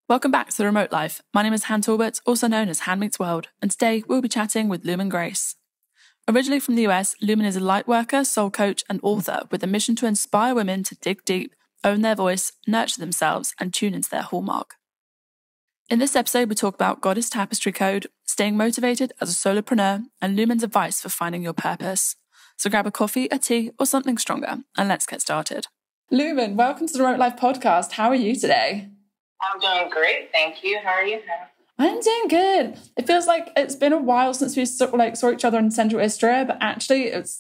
Welcome back to The Remote Life. My name is Han Talbot, also known as Han Meets World, and today we'll be chatting with Lumin Grace. Originally from the US, Lumin is a lightworker, soul coach, and author with a mission to inspire women to dig deep, own their voice, nurture themselves, and tune into their hallmark. In this episode, we talk about Goddess Tapestry Code, staying motivated as a solopreneur, and Lumin's advice for finding your purpose. So grab a coffee, a tea, or something stronger, and let's get started. Lumin, welcome to the Remote Life podcast. How are you today? I'm doing great, thank you. How are you? I'm doing good. It feels like it's been a while since we saw each other in Central Istria, but actually it's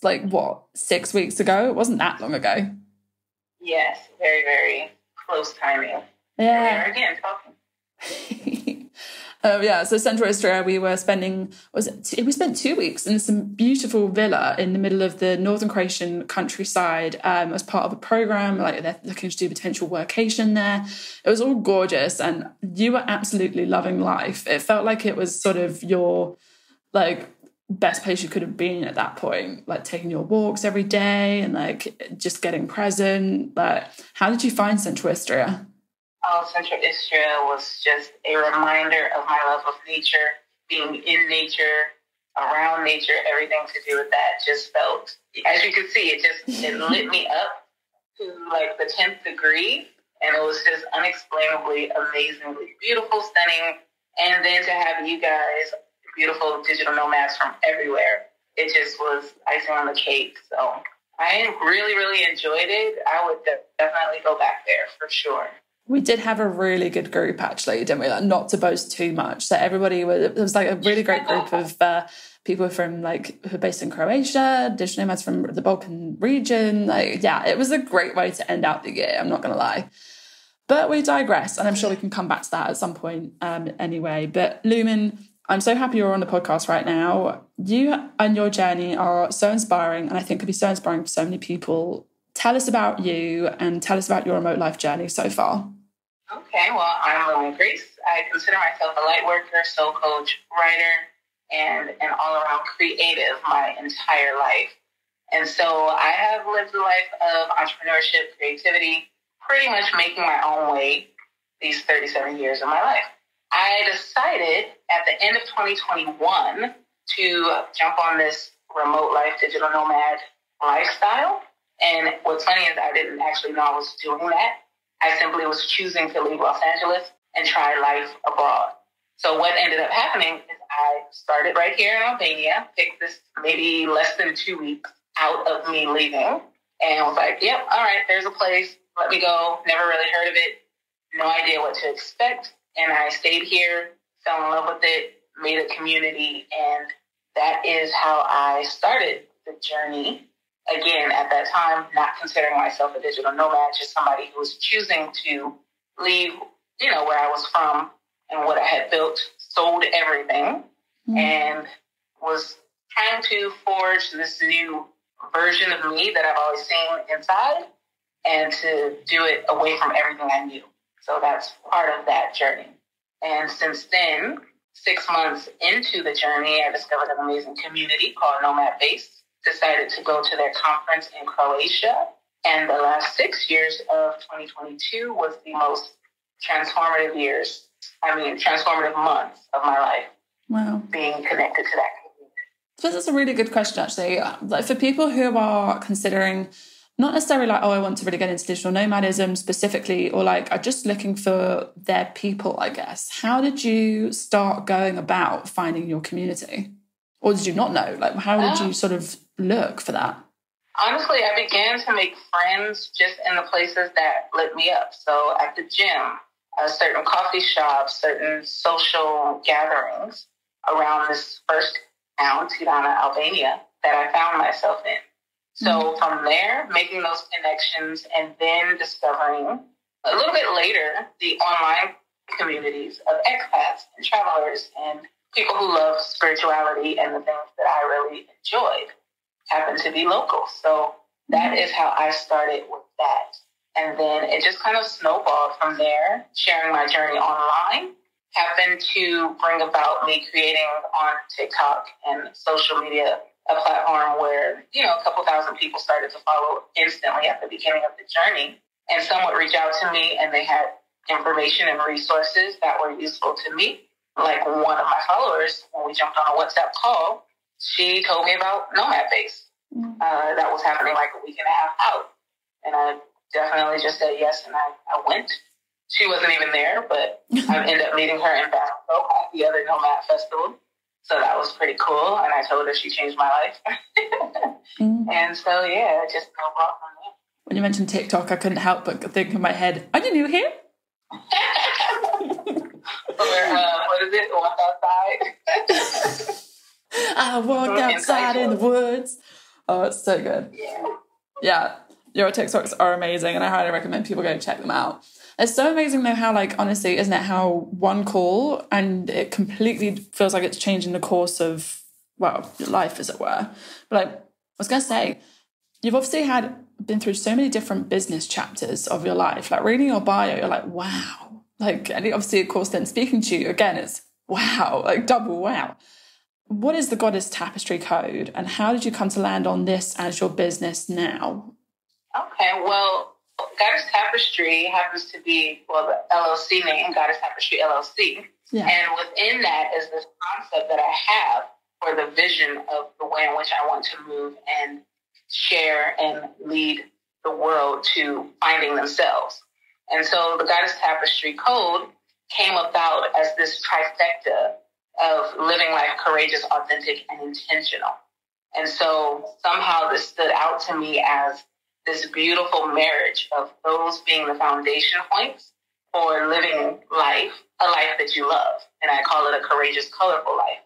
6 weeks ago? It wasn't that long ago. Yes, very, very close timing. Yeah. Here we are again talking. So Central Istria, we spent 2 weeks in some beautiful villa in the middle of the northern Croatian countryside as part of a program. They're looking to do potential workation there. It was all gorgeous, and you were absolutely loving life. It felt like it was sort of your best place you could have been at that point, taking your walks every day and just getting present. How did you find Central Istria? Oh, Central Istria was just a reminder of my love of nature, being in nature, around nature, everything to do with that just felt, as you can see, it lit me up to the 10th degree, and it was just unexplainably, amazingly beautiful, stunning, and then to have you guys, beautiful digital nomads from everywhere, it just was icing on the cake. So I really, really enjoyed it. I would definitely go back there for sure. We did have a really good group, actually, didn't we? Not to boast too much. So everybody it was a really great group of people from who are based in Croatia, digital nomads from the Balkan region. It was a great way to end out the year. I'm not going to lie. But we digress, and I'm sure we can come back to that at some point anyway. But Lumin, I'm so happy you're on the podcast right now. You and your journey are so inspiring, and I think could be so inspiring for so many people. Tell us about you and tell us about your remote life journey so far. Okay, well, I'm Lumin Grace. I consider myself a lightworker, soul coach, writer, and an all-around creative my entire life. And so I have lived a life of entrepreneurship, creativity, pretty much making my own way these 37 years of my life. I decided at the end of 2021 to jump on this remote life digital nomad lifestyle. And what's funny is I didn't actually know I was doing that. I simply was choosing to leave Los Angeles and try life abroad. So what ended up happening is I started right here in Albania, picked this maybe less than 2 weeks out of me leaving, and was like, yep, all right, there's a place. Let me go. Never really heard of it. No idea what to expect. And I stayed here, fell in love with it, made a community, and that is how I started the journey. Again, at that time, not considering myself a digital nomad, just somebody who was choosing to leave, where I was from and what I had built, sold everything, and was trying to forge this new version of me that I've always seen inside, and to do it away from everything I knew. So that's part of that journey. And since then, 6 months into the journey, I discovered an amazing community called Nomad Base. Decided to go to their conference in Croatia. And the last 6 years of 2022 was the most transformative months of my life. Wow. Being connected to that community. I suppose that's a really good question, actually. For people who are considering, not necessarily I want to really get into digital nomadism specifically, or are just looking for their people, I guess. How did you start going about finding your community? Or did you not know? How did you sort of look for that? Honestly, I began to make friends just in the places that lit me up. So at the gym, certain coffee shops, certain social gatherings around this first town, Tirana, Albania, that I found myself in. So from there, making those connections, and then discovering a little bit later the online communities of expats and travelers and people who love spirituality and the things that I really enjoyed happen to be local. So that is how I started with that. And then it just kind of snowballed from there. Sharing my journey online happened to bring about me creating on TikTok and social media a platform where, a couple thousand people started to follow instantly at the beginning of the journey. And some would reach out to me and they had information and resources that were useful to me. Like one of my followers, when we jumped on a WhatsApp call, she told me about Nomad Base. That was happening like a week and a half out. And I definitely just said yes, and I went. She wasn't even there, but I ended up meeting her in Basco at the other Nomad Festival. So that was pretty cool. And I told her she changed my life. And so, yeah, just go off from there. When you mentioned TikTok, I couldn't help but think in my head, are you new here? What is it? Walk outside? I walk outside in the woods. Oh, it's so good. Yeah, your TikToks are amazing, and I highly recommend people go check them out. It's so amazing, though, how, like, honestly, isn't it how one call and it completely feels like it's changing the course of, well, your life, as it were. But, like, I was going to say, you've obviously been through so many different business chapters of your life. Like, reading your bio, you're like, wow. Like, and obviously, of course, then speaking to you, again, it's wow, like double wow. What is the Goddess Tapestry Code, and how did you come to land on this as your business now? Okay, well, Goddess Tapestry happens to be, well, the LLC name, Goddess Tapestry LLC. Yeah. And within that is this concept that I have for the vision of the way in which I want to move and share and lead the world to finding themselves. And so the Goddess Tapestry Code came about as this trifecta of living life courageous, authentic, and intentional. And so somehow this stood out to me as this beautiful marriage of those being the foundation points for living life, a life that you love. And I call it a courageous, colorful life.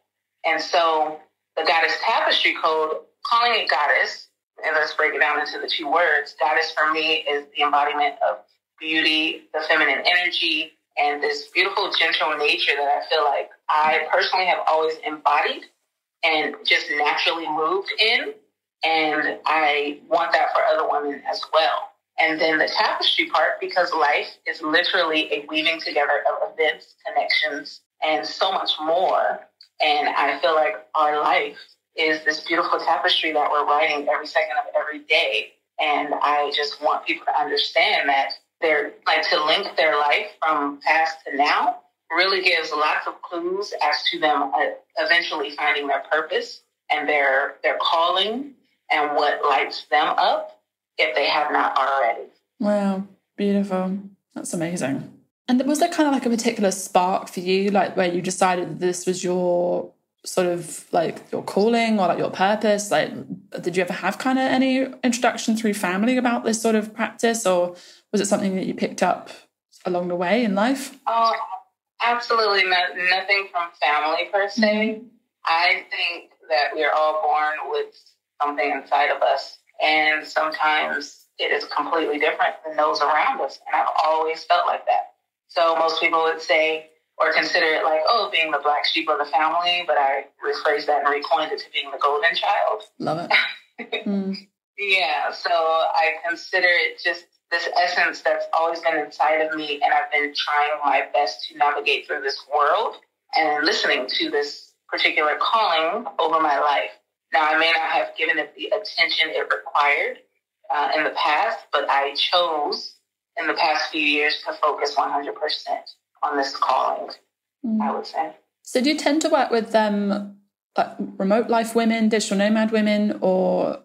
And so the Goddess Tapestry Code, calling it goddess, and let's break it down into the two words. Goddess for me is the embodiment of beauty, the feminine energy, and this beautiful, gentle nature that I feel like I personally have always embodied and just naturally moved in. And I want that for other women as well. And then the tapestry part, because life is literally a weaving together of events, connections, and so much more. And I feel like our life is this beautiful tapestry that we're writing every second of every day. And I just want people to understand that they're like to link their life from past to now really gives lots of clues as to them eventually finding their purpose and their calling and what lights them up if they have not already. Wow, beautiful. That's amazing. And was there kind of like a particular spark for you, like where you decided that this was your sort of like your calling or like your purpose? Like, did you ever have kind of any introduction through family about this sort of practice, or was it something that you picked up along the way in life? Oh, absolutely nothing from family per se. Mm-hmm. I think that we are all born with something inside of us, and sometimes it is completely different than those around us. And I've always felt like that. So most people would say or consider it like, oh, being the black sheep of the family, but I rephrased that and recoined it to being the golden child. Love it. Yeah, so I consider it just this essence that's always been inside of me, and I've been trying my best to navigate through this world and listening to this particular calling over my life. Now, I may not have given it the attention it required in the past, but I chose in the past few years to focus 100% on this calling, I would say. So do you tend to work with like remote life women, digital nomad women, or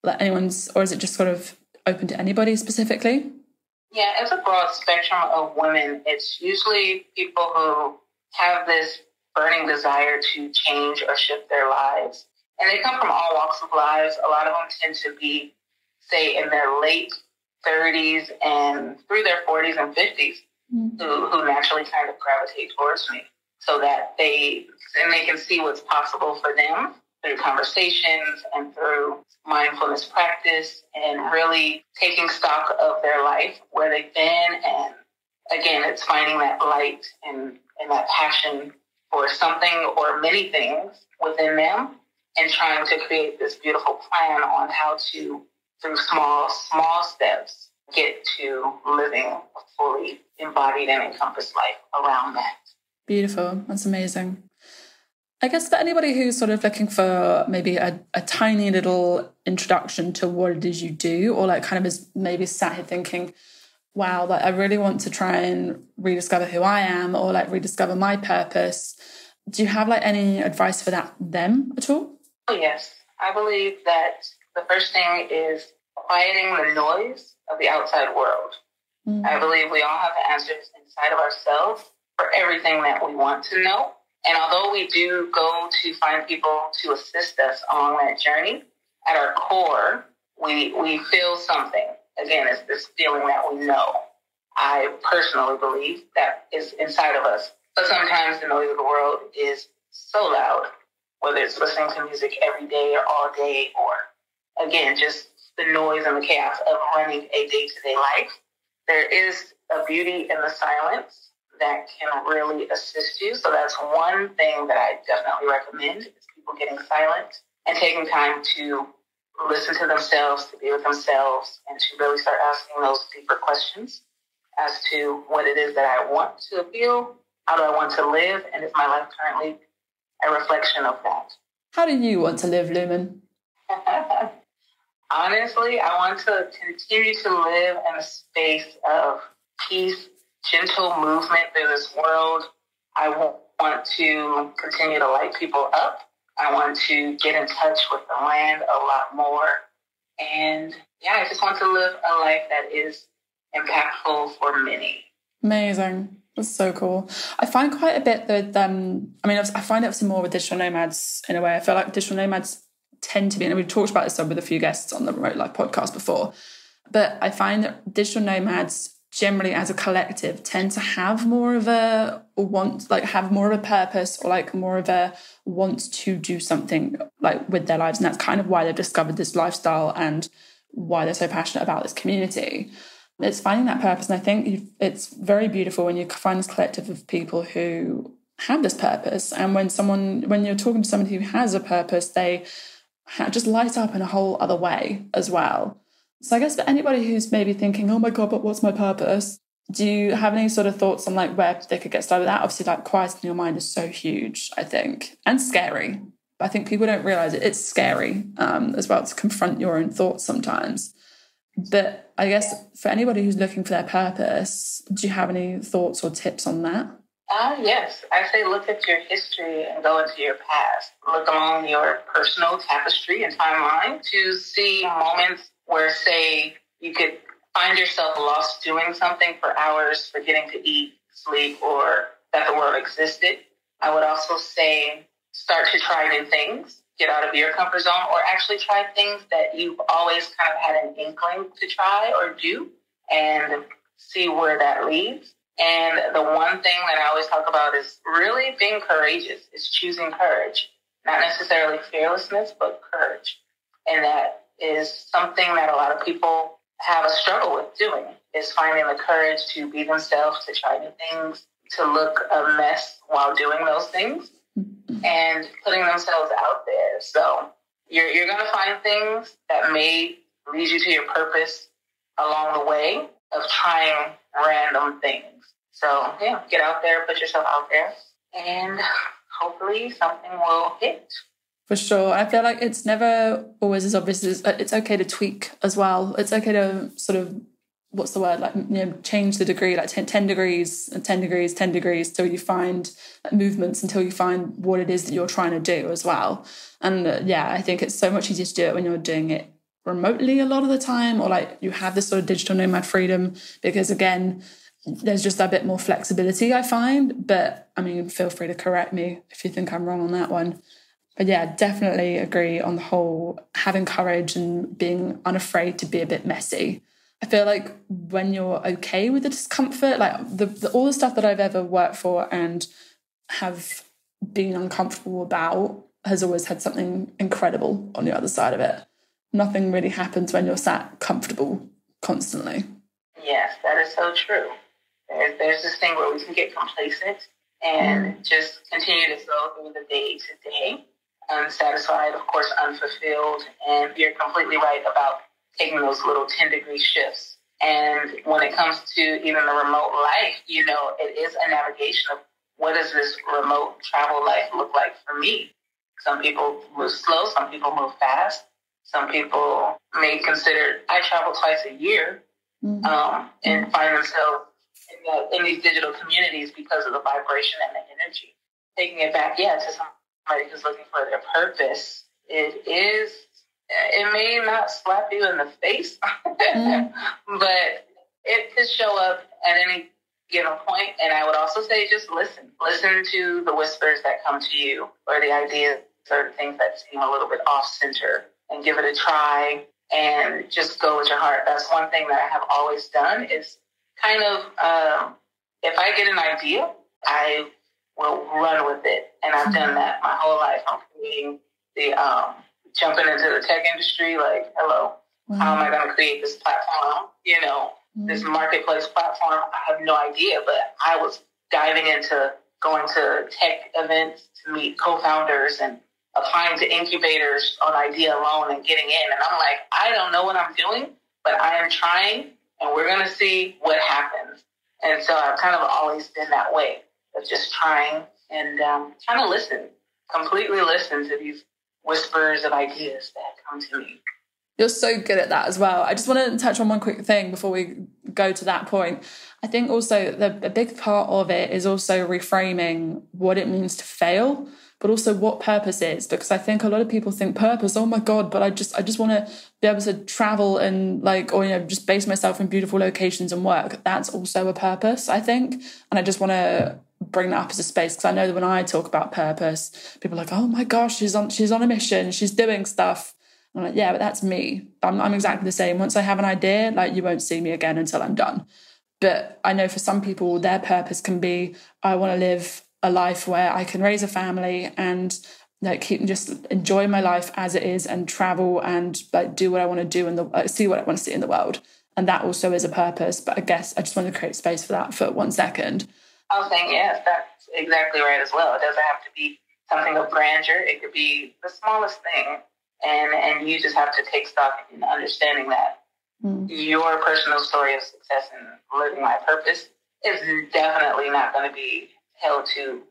like anyone's, or is it just sort of open to anybody specifically? Yeah, it's a broad spectrum of women. It's usually people who have this burning desire to change or shift their lives. And they come from all walks of lives. A lot of them tend to be, say, in their late 30s and through their 40s and 50s who naturally kind of gravitate towards me so that they can see what's possible for them through conversations and through mindfulness practice and really taking stock of their life, where they've been. And again, it's finding that light and that passion for something or many things within them and trying to create this beautiful plan on how to, through small steps, get to living a fully embodied and encompassed life around that. Beautiful. That's amazing. I guess for anybody who's sort of looking for maybe a tiny little introduction to what it is you do, or like kind of is maybe sat here thinking, wow, like I really want to try and rediscover who I am, or like rediscover my purpose. Do you have like any advice for them at all? Oh, yes. I believe that the first thing is quieting the noise of the outside world. I believe we all have the answers inside of ourselves for everything that we want to know. And although we do go to find people to assist us along that journey, at our core, we feel something. Again, it's this feeling that we know. I personally believe that is inside of us. But sometimes the noise of the world is so loud, whether it's listening to music every day or all day, or, again, just the noise and the chaos of running a day-to-day life. There is a beauty in the silence that can really assist you. So that's one thing that I definitely recommend is people getting silent and taking time to listen to themselves, to be with themselves, and to really start asking those deeper questions as to what it is that I want to feel, how do I want to live, and is my life currently a reflection of that? How do you want to live, Lumin? Honestly, I want to continue to live in a space of peace, gentle movement through this world. I want to continue to light people up. I want to get in touch with the land a lot more. And yeah, I just want to live a life that is impactful for many. Amazing. That's so cool. I find quite a bit that, I find it obviously more with digital nomads in a way. I feel like digital nomads tend to be, and we've talked about this with a few guests on the Remote Life podcast before, but I find that digital nomads generally as a collective tend to have more of a want, like have more of a purpose, or like more of a want to do something like with their lives. And that's kind of why they've discovered this lifestyle and why they're so passionate about this community. It's finding that purpose. And I think it's very beautiful when you find this collective of people who have this purpose. And when you're talking to somebody who has a purpose, they just light up in a whole other way as well. So I guess for anybody who's maybe thinking, oh my God, but what's my purpose? Do you have any sort of thoughts on like where they could get started with that? Obviously, like quieting your mind is so huge, I think, and scary. But I think people don't realize it. It's scary as well to confront your own thoughts sometimes. But I guess for anybody who's looking for their purpose, do you have any thoughts or tips on that? Yes. I say look at your history and go into your past. Look along your personal tapestry and timeline to see moments where, say, you could find yourself lost doing something for hours, forgetting to eat, sleep, or that the world existed. I would also say start to try new things. Get out of your comfort zone, or actually try things that you've always kind of had an inkling to try or do, and see where that leads. And the one thing that I always talk about is really being courageous. It's choosing courage, not necessarily fearlessness, but courage. And that is something that a lot of people have a struggle with doing, is finding the courage to be themselves, to try new things, to look a mess while doing those things, and putting themselves out there. So you're going to find things that may lead you to your purpose along the way of trying random things. So yeah, get out there, put yourself out there, and hopefully something will hit. For sure. I feel like it's never always as obvious as it's okay to tweak as well. It's okay to sort of, what's the word, like, change the degree, like 10 degrees, 10 degrees, 10 degrees, till you find movements, until you find what it is that you're trying to do as well. And I think it's so much easier to do it when you're doing it remotely a lot of the time, or like you have this sort of digital nomad freedom, because again, there's just a bit more flexibility, I find. But I mean, feel free to correct me if you think I'm wrong on that one. But yeah, definitely agree on the whole having courage and being unafraid to be a bit messy. I feel like when you're okay with the discomfort, like all the stuff that I've ever worked for and have been uncomfortable about has always had something incredible on the other side of it. Nothing really happens when you're sat comfortable constantly. Yes, that is so true. There's this thing where we can get complacent and just continue to go through the day to day, unsatisfied, of course, unfulfilled. And you're completely right about taking those little 10-degree shifts. And when it comes to even the remote life, it is a navigation of what does this remote travel life look like for me? Some people move slow, some people move fast. Some people may consider, I travel twice a year. and find themselves in these digital communities because of the vibration and the energy. Taking it back, to somebody who's looking for their purpose, it may not slap you in the face, but it could show up at any given point. And I would also say just listen. Listen to the whispers that come to you, or the ideas or the things that seem a little bit off-center, and give it a try and just go with your heart. That's one thing that I have always done is kind of, if I get an idea, I will run with it. And I've done that my whole life. I'm creating jumping into the tech industry, like, hello, how am I going to create this platform? This marketplace platform. I have no idea, but I was diving into going to tech events to meet co-founders and applying to incubators on idea alone and getting in. And I'm like, I don't know what I'm doing, but I am trying, and we're going to see what happens. And so I've kind of always been that way, of just trying and kind of completely listen to these whispers of ideas that come to me. You're so good at that as well. I just want to touch on one quick thing before we go to that point. I think also a big part of it is also reframing what it means to fail, but also what purpose is. Because I think a lot of people think purpose, oh my God, but I just want to be able to travel and just base myself in beautiful locations and work. That's also a purpose, I think. And I just want to bring that up as a space, because I know that when I talk about purpose, people are like, oh my gosh, she's on a mission, she's doing stuff. I'm like, yeah, but that's me. I'm exactly the same. Once I have an idea, you won't see me again until I'm done. But I know for some people, their purpose can be, I want to live a life where I can raise a family and just enjoy my life as it is, and travel and do what I want to do and see what I want to see in the world. And that also is a purpose. But I guess I just want to create space for that for 1 second. I was saying, yes, that's exactly right as well. It doesn't have to be something of grandeur. It could be the smallest thing. And you just have to take stock in understanding that your personal story of success and living my purpose is definitely not going to be held to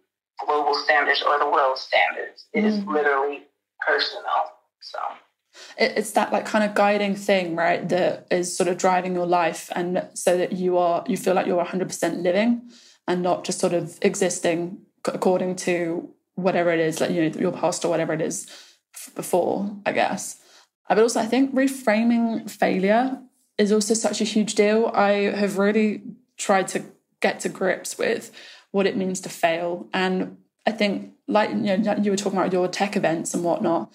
global standards or the world standards. It is literally personal. So it's that kind of guiding thing, right, that is sort of driving your life, and so that you feel like you're 100% living and not just sort of existing according to whatever it is, your past or whatever it is before, I guess. But also I think reframing failure is also such a huge deal. I have really tried to get to grips with what it means to fail. And I think, you were talking about your tech events and whatnot,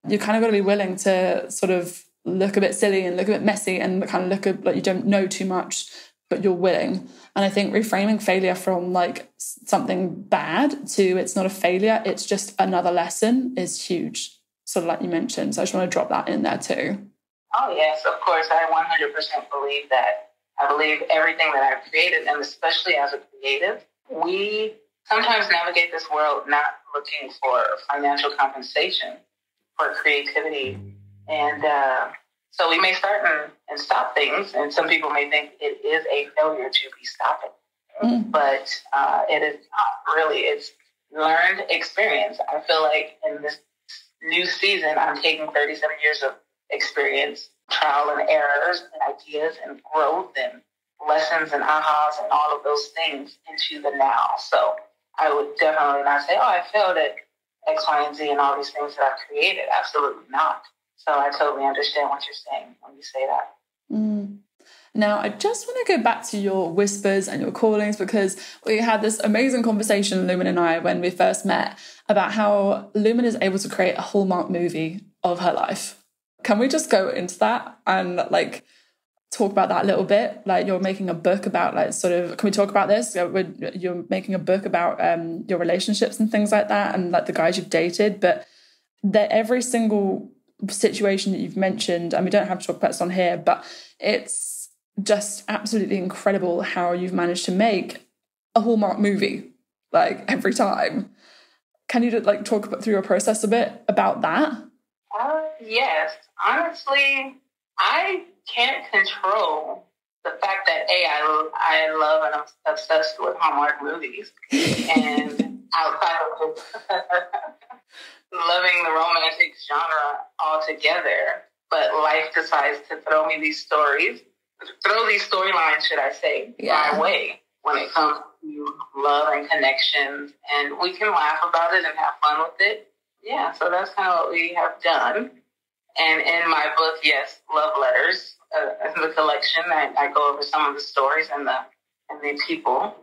you kind of got to be willing to sort of look a bit silly and look a bit messy and kind of look like you don't know too much, but you're willing. And I think reframing failure from something bad to it's not a failure, it's just another lesson is huge, sort of like you mentioned. So I just want to drop that in there too. Oh, yes, of course. I 100% believe that. I believe everything that I've created, and especially as a creative, we sometimes navigate this world not looking for financial compensation for creativity. And so we may start and stop things, and some people may think it is a failure to be stopping. But it is not really. It's learned experience. I feel like in this new season, I'm taking 37 years of experience, trial and errors and ideas and growth and lessons and ahas and all of those things into the now. So I would definitely not say, I failed at X, Y, and Z and all these things that I've created. Absolutely not. So I totally understand what you're saying when you say that. Now, I just want to go back to your whispers and your callings, because we had this amazing conversation, Lumin and I, when we first met, about how Lumin is able to create a hallmark movie of her life. Can we just go into that and talk about that a little bit? You're making a book about can we talk about this? You're making a book about your relationships and things like that, and the guys you've dated, but that every single situation that you've mentioned, and we don't have to talk about this on here, but it's just absolutely incredible how you've managed to make a hallmark movie every time. Can you talk through your process a bit about that? Yes. Honestly, I can't control the fact that I love and I'm obsessed with Hallmark movies, and outside of just loving the romantic genre altogether, but life decides to throw me these stories throw these storylines, should I say, my way when it comes to love and connections. And we can laugh about it and have fun with it. Yeah, so that's kind of what we have done. And in my book, yes, Love Letters, the collection, I go over some of the stories and the people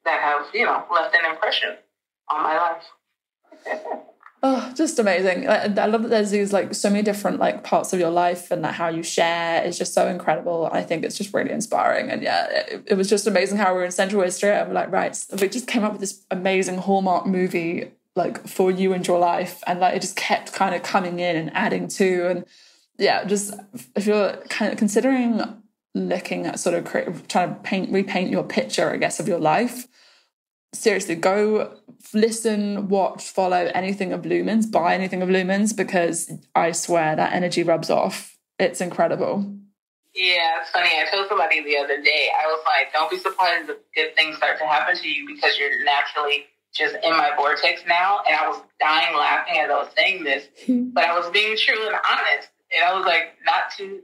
that have, left an impression on my life. Oh, just amazing. I love that there's these like so many different like parts of your life, and that how you share is just so incredible. I think it's just really inspiring. And yeah, it was just amazing how we were in Central History and we're like, right, we just came up with this amazing Hallmark movie like for you and your life, and like it just kept kind of coming in and adding to. And yeah, just if you're kind of considering looking at sort of trying to repaint your picture, I guess, of your life, seriously, go listen, watch, follow anything of Lumin's, buy anything of Lumin's, because I swear that energy rubs off. It's incredible. Yeah, it's funny. I told somebody the other day, I was like, don't be surprised if good things start to happen to you, because you're naturally just in my vortex now. And I was dying laughing as I was saying this, but I was being true and honest. And I was like, not to,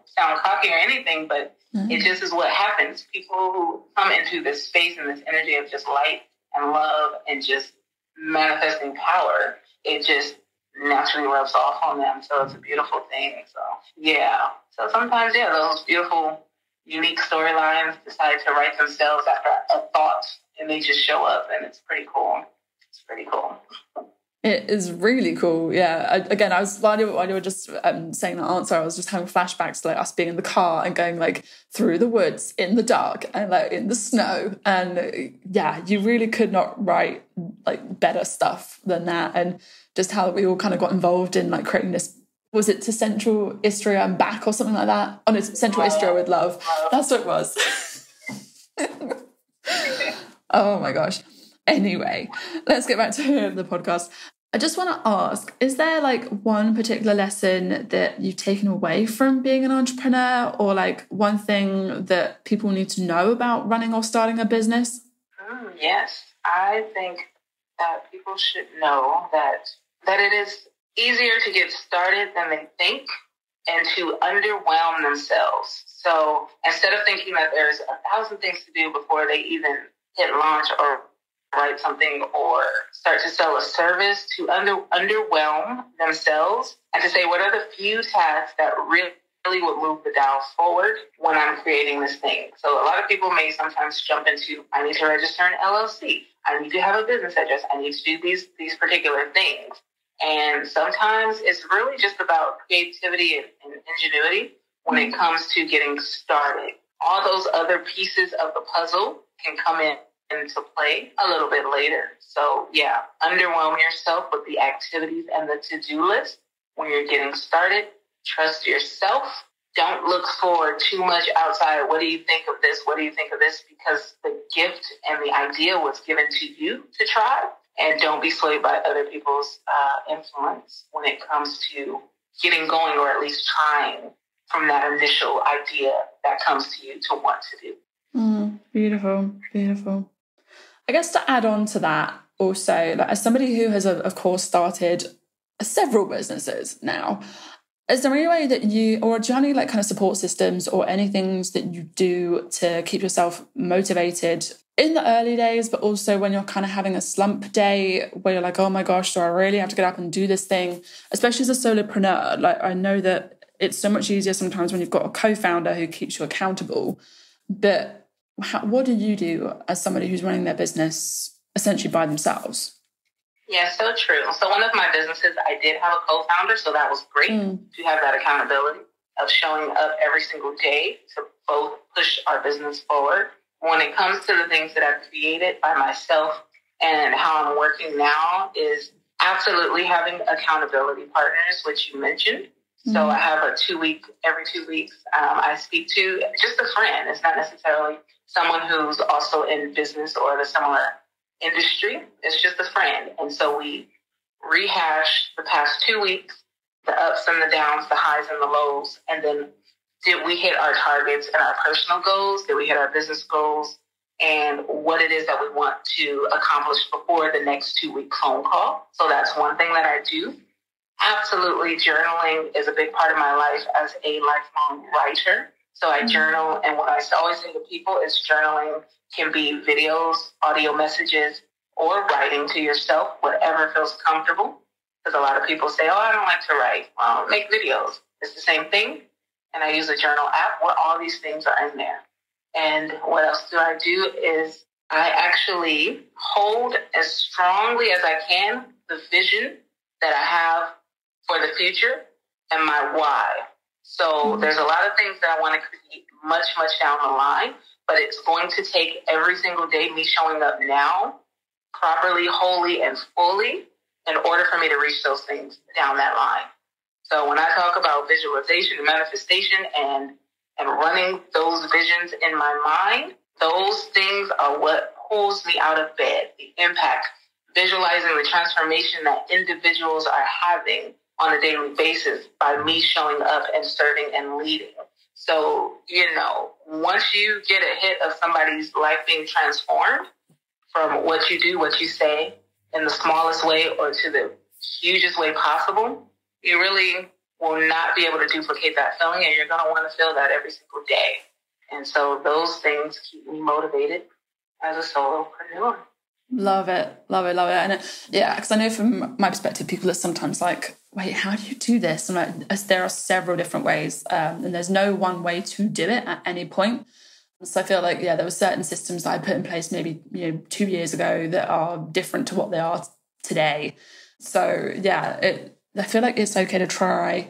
sound cocky or anything, but it just is what happens. People who come into this space and this energy of just light and love and just manifesting power, it just naturally rubs off on them. So it's a beautiful thing. So, yeah. So sometimes, those beautiful, unique storylines decide to write themselves after a thought, and they just show up, and it's pretty cool. It's pretty cool. It is really cool. Yeah. I was while you were just saying that answer, I was just having flashbacks to like us being in the car and going like through the woods in the dark and like in the snow. And yeah, you really could not write like better stuff than that. And just how we all kind of got involved in like creating this. Was it to Central Istria and back or something like that? Oh no, Central Istria with love. That's what it was. Oh my gosh. Anyway, let's get back to the podcast. I just want to ask, is there like one particular lesson that you've taken away from being an entrepreneur, or like one thing that people need to know about running or starting a business? Yes, I think that people should know that it is easier to get started than they think and to underwhelm themselves. So instead of thinking that there's 1,000 things to do before they even hit launch or write something or start to sell a service, to underwhelm themselves and to say, what are the few tasks that really would move the dial forward when I'm creating this thing? So a lot of people may sometimes jump into, I need to register an LLC. I need to have a business address. I need to do these particular things. And sometimes it's really just about creativity and ingenuity when it comes to getting started. All those other pieces of the puzzle can come into play a little bit later. So yeah, underwhelm yourself with the activities and the to-do list when you're getting started. Trust yourself. Don't look for too much outside. What do you think of this? What do you think of this? Because the gift and the idea was given to you to try. And don't be swayed by other people's influence when it comes to getting going, or at least trying from that initial idea that comes to you to want to do. Beautiful, beautiful. I guess to add on to that also, like, as somebody who has, of course, started several businesses now, is there any way that you, or do you have any like kind of support systems or any things that you do to keep yourself motivated in the early days, but also when you're kind of having a slump day where you're like, oh my gosh, do I really have to get up and do this thing? Especially as a solopreneur, like I know that it's so much easier sometimes when you've got a co-founder who keeps you accountable. But what do you do as somebody who's running their business essentially by themselves? Yeah, so true. So one of my businesses, I did have a co-founder, so that was great to have that accountability of showing up every single day to both push our business forward. When it comes to the things that I've created by myself and how I'm working now is absolutely having accountability partners, which you mentioned. So I have every 2 weeks, I speak to just a friend. It's not necessarily someone who's also in business or the similar industry. It's just a friend. And so we rehash the past 2 weeks, the ups and the downs, the highs and the lows, and then did we hit our targets and our personal goals? Did we hit our business goals? And what it is that we want to accomplish before the next 2 week phone call. So that's one thing that I do. Absolutely, journaling is a big part of my life as a lifelong writer. So I journal, and what I always say to people is journaling can be videos, audio messages, or writing to yourself, whatever feels comfortable. Because a lot of people say, oh, I don't like to write. Well, make videos. It's the same thing. And I use a journal app where all these things are in there. And what else do I do is I actually hold as strongly as I can the vision that I have for the future and my why. So there's a lot of things that I want to create much, much down the line, but it's going to take every single day me showing up now properly, wholly, and fully in order for me to reach those things down that line. So when I talk about visualization and manifestation and running those visions in my mind, those things are what pulls me out of bed. The impact, visualizing the transformation that individuals are having on a daily basis by me showing up and serving and leading. So, once you get a hit of somebody's life being transformed from what you do, what you say in the smallest way or to the hugest way possible, you really will not be able to duplicate that feeling, and you're going to want to feel that every single day. And so those things keep me motivated as a solopreneur. Love it. And because I know from my perspective, people are sometimes like, wait, how do you do this? And there are several different ways, and there's no one way to do it at any point. So I feel like, there were certain systems that I put in place maybe 2 years ago that are different to what they are today. So I feel like it's okay to try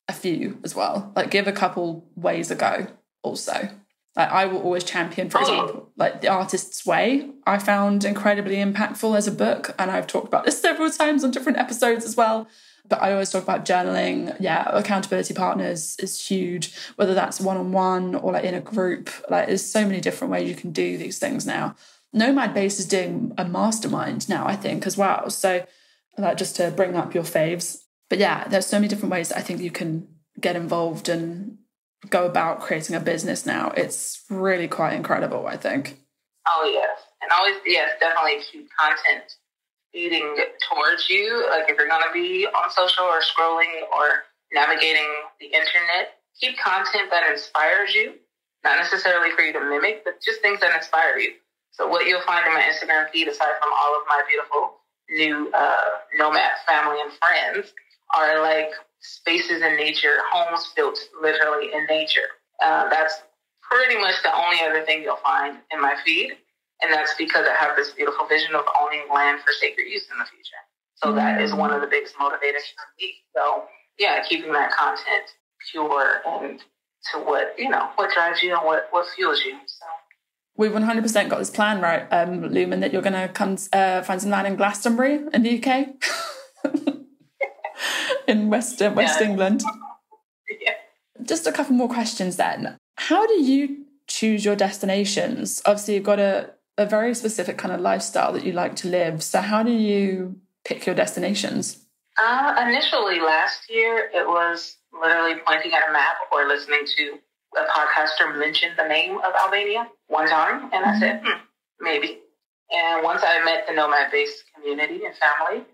a few as well. Like give a couple ways a go also. Like I will always champion, for example, like The Artist's Way. I found incredibly impactful as a book, and I've talked about this several times on different episodes as well. But I always talk about journaling. Accountability partners is huge, whether that's one-on-one or like in a group. Like there's so many different ways you can do these things now. Nomad Base is doing a mastermind now, I think, as well. So like just to bring up your faves. But there's so many different ways that I think you can get involved and go about creating a business now. It's really quite incredible, I think. Oh, yes. And always, definitely keep content feeding towards you. Like if you're going to be on social or scrolling or navigating the internet, keep content that inspires you, not necessarily for you to mimic, but just things that inspire you. So what you'll find in my Instagram feed, aside from all of my beautiful new nomad family and friends, are like spaces in nature, homes built literally in nature. That's pretty much the only other thing you'll find in my feed. And that's because I have this beautiful vision of owning land for sacred use in the future. So that is one of the biggest motivators for me. So keeping that content pure and to what drives you and what fuels you. So we've 100% got this plan right, Lumin, that you're going to come find some land in Glastonbury in the UK. In West England. Yeah. Just a couple more questions then. How do you choose your destinations? Obviously, you've got a very specific kind of lifestyle that you like to live. So how do you pick your destinations? Initially, last year, it was literally pointing at a map or listening to a podcaster mention the name of Albania one time. And I said, maybe. And once I met the Nomad Base community and family,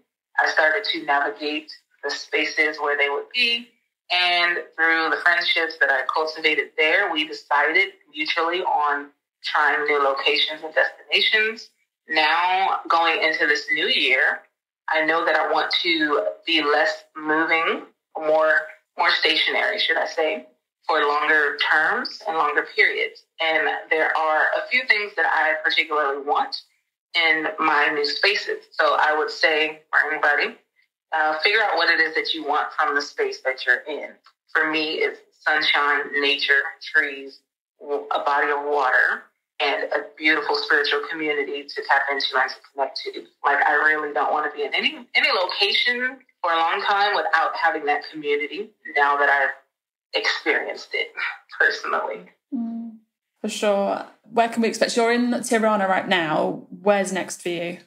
I started to navigate the spaces where they would be. And through the friendships that I cultivated there, we decided mutually on trying new locations and destinations. Now, going into this new year, I know that I want to be less moving, more stationary, should I say, for longer terms and longer periods. And there are a few things that I particularly want in my new spaces. So I would say for anybody, figure out what it is that you want from the space that you're in. For me, it's sunshine, nature, trees, a body of water, and a beautiful spiritual community to tap into and to connect to. Like, I really don't want to be in any location for a long time without having that community now that I've experienced it personally. For sure. Where can we expect? You're in Tirana right now. Where's next for you?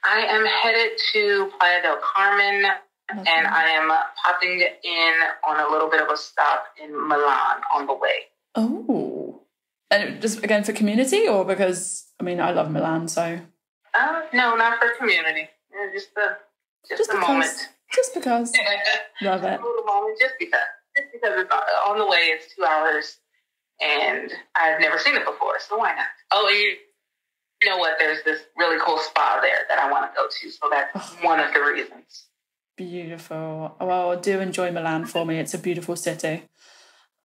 I am headed to Playa del Carmen, and I am popping in on a little bit of a stop in Milan on the way. Oh. And just, again, for community, or because, I love Milan, so... No, not for community. Just the moment. Just because. Love it. A little moment, just because. Just because it's on the way, it's 2 hours and I've never seen it before, so why not? Oh, you know what? There's this really cool spa there that I want to go to, so that's one of the reasons. Beautiful. Well, do enjoy Milan for me. It's a beautiful city.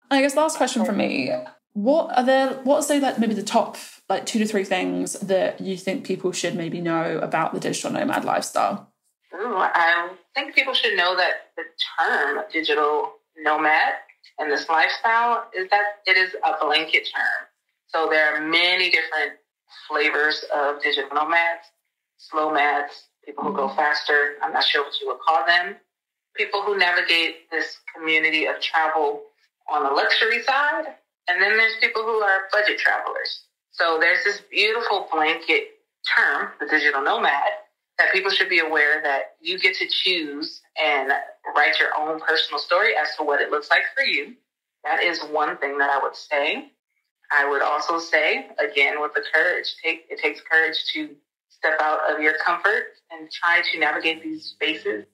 I guess last question from me. What's like maybe the top like 2 to 3 things that you think people should maybe know about the digital nomad lifestyle? I think people should know that the term digital nomad and this lifestyle is that it is a blanket term. So there are many different flavors of digital nomads, slow mads, people who go faster. I'm not sure what you would call them. People who navigate this community of travel on the luxury side. And then there's people who are budget travelers. So there's this beautiful blanket term, the digital nomad, that people should be aware that you get to choose and write your own personal story as to what it looks like for you. That is one thing that I would say. I would also say, again, with the courage, it takes courage to step out of your comfort and try to navigate these spaces,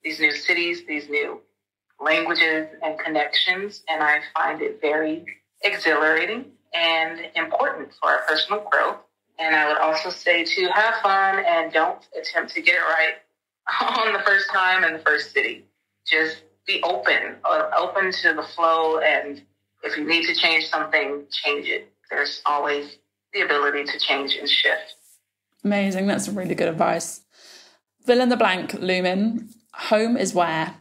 these new cities, these new languages and connections. And I find it very exhilarating and important for our personal growth. And I would also say to have fun and don't attempt to get it right on the first time in the first city. Just be open to the flow. And if you need to change something, change it. There's always the ability to change and shift. Amazing. That's really good advice. Fill in the blank, Lumin. Home is where?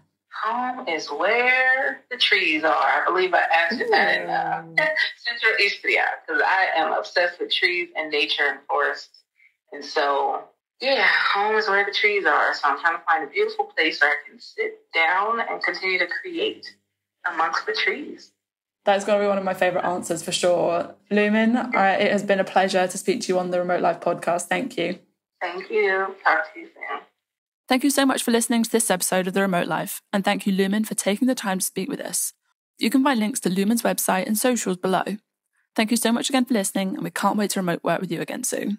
Home is where the trees are. I believe I answered that in Central Istria, because I am obsessed with trees and nature and forests. And so, yeah, home is where the trees are. So I'm trying to find a beautiful place where I can sit down and continue to create amongst the trees. That's going to be one of my favourite answers for sure. Lumin, it has been a pleasure to speak to you on the Remote Life podcast. Thank you. Thank you. Talk to you soon. Thank you so much for listening to this episode of The Remote Life, and thank you, Lumin, for taking the time to speak with us. You can find links to Lumin's website and socials below. Thank you so much again for listening, and we can't wait to remote work with you again soon.